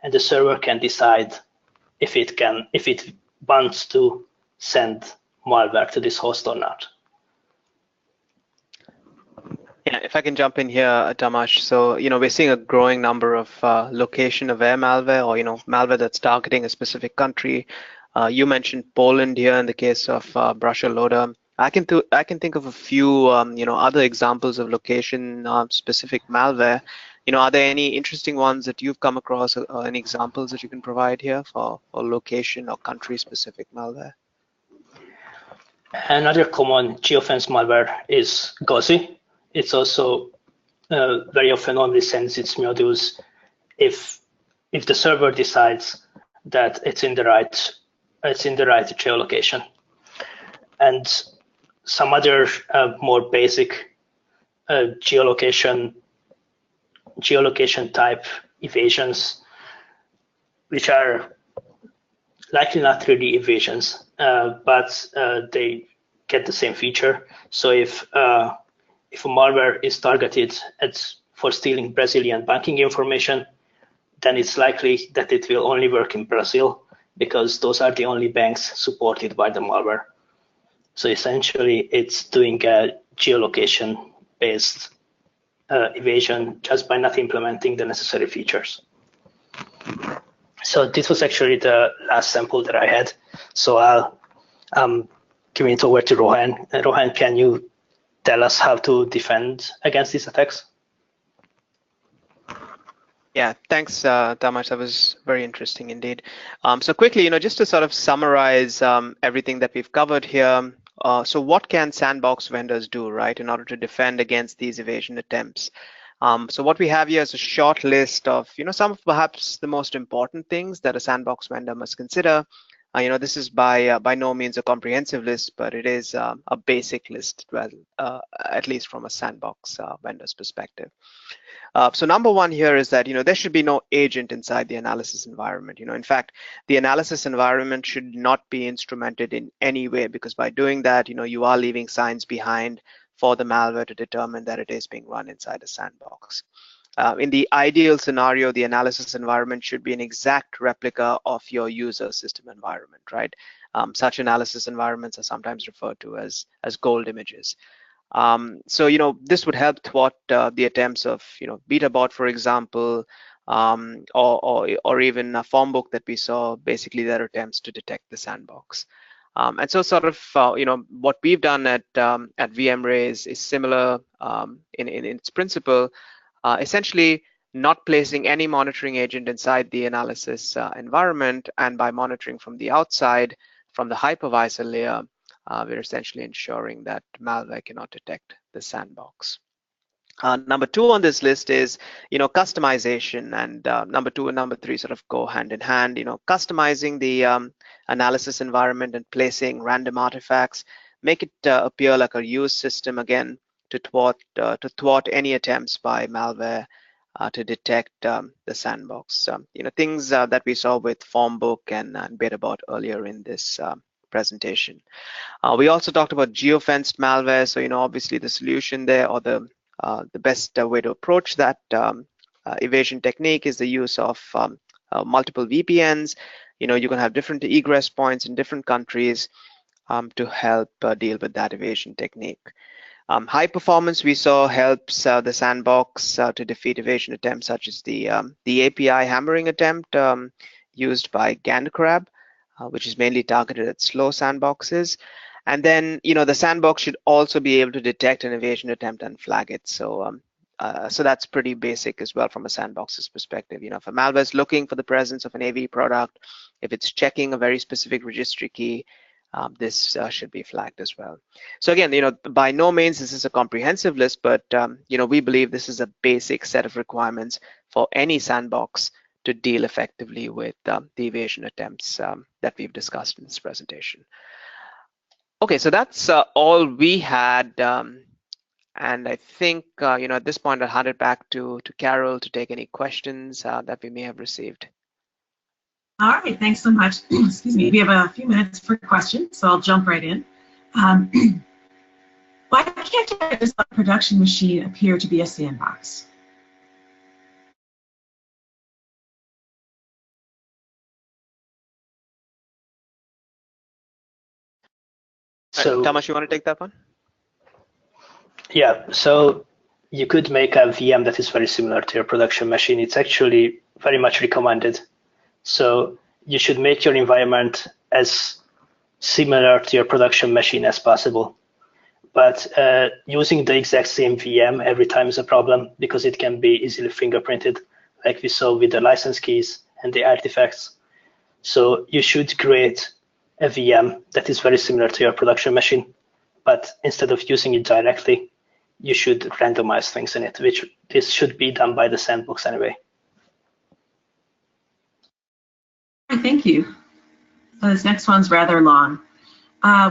and the server can decide if it wants to send malware to this host or not. Yeah, if I can jump in here, Tamas. So, we're seeing a growing number of location-aware malware, or, malware that's targeting a specific country. You mentioned Poland here in the case of Boczan loader. I can think of a few, other examples of location-specific malware. Are there any interesting ones that you've come across, or any examples that you can provide here for location or country-specific malware? Another common geofence malware is Gauzy. It's also very often only sends its modules if the server decides that it's in the right geolocation. And some other more basic geolocation type evasions, which are likely not really evasions, but they get the same feature. So if a malware is targeted for stealing Brazilian banking information, then it's likely that it will only work in Brazil, because those are the only banks supported by the malware. So essentially, it's doing a geolocation-based evasion just by not implementing the necessary features. So this was actually the last sample that I had. So I'll give it over to Rohan. Rohan, can you tell us how to defend against these attacks? Yeah, thanks, Tamas. That was very interesting indeed. So quickly, just to sort of summarize everything that we've covered here. So what can sandbox vendors do, right, in order to defend against these evasion attempts? So what we have here is a short list of, some of perhaps the most important things that a sandbox vendor must consider. This is by no means a comprehensive list, but it is a basic list, well, at least from a sandbox vendor's perspective. So number one here is that there should be no agent inside the analysis environment. In fact, the analysis environment should not be instrumented in any way, because by doing that, you are leaving signs behind for the malware to determine that it is being run inside a sandbox. In the ideal scenario, the analysis environment should be an exact replica of your user system environment, right? Such analysis environments are sometimes referred to as gold images. So this would help thwart the attempts of BetaBot, for example, or even a form book that we saw, basically their attempts to detect the sandbox. And so sort of what we've done at VMRay is similar in its principle, essentially not placing any monitoring agent inside the analysis environment, and by monitoring from the outside, from the hypervisor layer, we're essentially ensuring that malware cannot detect the sandbox. Number two on this list is, customization, and number two and number three sort of go hand in hand. Customizing the analysis environment and placing random artifacts make it appear like a used system again to thwart any attempts by malware to detect the sandbox. Things that we saw with Formbook and BetaBot earlier in this presentation. We also talked about geofenced malware. So obviously the solution there, or the best way to approach that evasion technique, is the use of multiple VPNs. You can have different egress points in different countries to help deal with that evasion technique. High performance, we saw, helps the sandbox to defeat evasion attempts, such as the API hammering attempt used by GandCrab, which is mainly targeted at slow sandboxes. And then, the sandbox should also be able to detect an evasion attempt and flag it. So that's pretty basic as well from a sandbox's perspective. If a malware is looking for the presence of an AV product, if it's checking a very specific registry key, this should be flagged as well. So again, by no means this is a comprehensive list, but we believe this is a basic set of requirements for any sandbox to deal effectively with the evasion attempts that we've discussed in this presentation. Okay, so that's all we had, and I think at this point I'll hand it back to Carol to take any questions that we may have received. All right, thanks so much. Excuse me. We have a few minutes for questions, so I'll jump right in. Why can't this production machine appear to be a sandbox? So, Tamas, you want to take that one? Yeah, so you could make a VM that is very similar to your production machine. It's actually very much recommended. So you should make your environment as similar to your production machine as possible. But using the exact same VM every time is a problem, because it can be easily fingerprinted, like we saw with the license keys and the artifacts. So you should create a VM that is very similar to your production machine, but instead of using it directly, you should randomize things in it, which this should be done by the sandbox anyway. Thank you. This next one's rather long.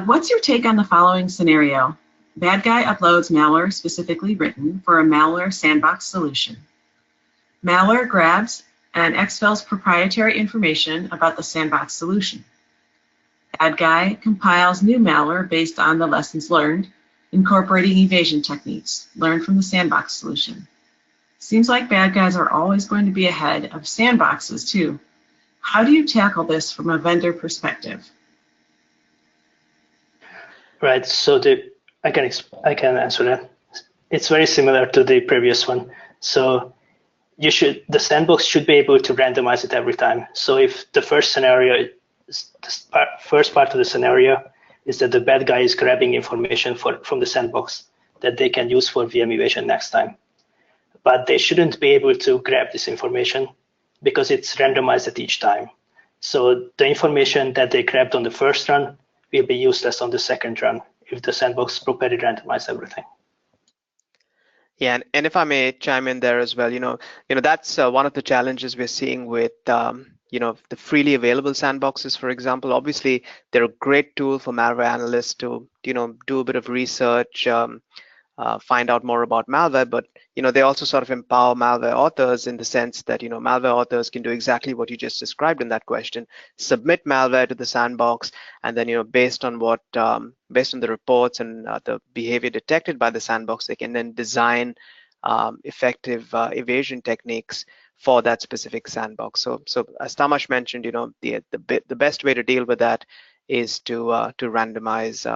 What's your take on the following scenario? Bad guy uploads malware specifically written for a malware sandbox solution. Malware grabs and exfils proprietary information about the sandbox solution. Bad guy compiles new malware based on the lessons learned, incorporating evasion techniques learned from the sandbox solution. Seems like bad guys are always going to be ahead of sandboxes too. How do you tackle this from a vendor perspective? Right, so I can answer that. It's very similar to the previous one. So the sandbox should be able to randomize it every time. So if the first scenario, the first part of the scenario is that the bad guy is grabbing information from the sandbox that they can use for VM evasion next time. but they shouldn't be able to grab this information because it's randomized at each time. So the information that they grabbed on the first run will be useless on the second run if the sandbox properly randomizes everything. Yeah, and if I may chime in there as well, that's one of the challenges we're seeing with the freely available sandboxes, for example. Obviously, they're a great tool for malware analysts to do a bit of research, find out more about malware, but they also sort of empower malware authors in the sense that malware authors can do exactly what you just described in that question: submit malware to the sandbox, and then based on the reports and the behavior detected by the sandbox, they can then design effective evasion techniques for that specific sandbox. So as Tamas mentioned, the best way to deal with that is to randomize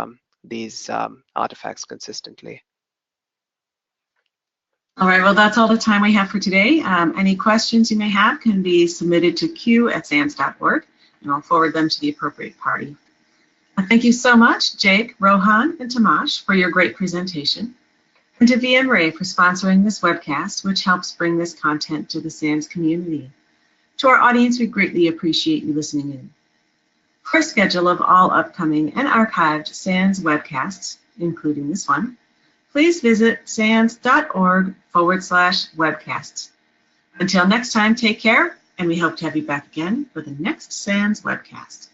these artifacts consistently. All right, well, that's all the time we have for today. Any questions you may have can be submitted to q@sans.org, and I'll forward them to the appropriate party. Thank you so much, Jake, Rohan, and Tamas, for your great presentation, and to VMRay for sponsoring this webcast, which helps bring this content to the SANS community. To our audience, we greatly appreciate you listening in. For a schedule of all upcoming and archived SANS webcasts, including this one, please visit sans.org/webcasts. Until next time, take care, and we hope to have you back again for the next SANS webcast.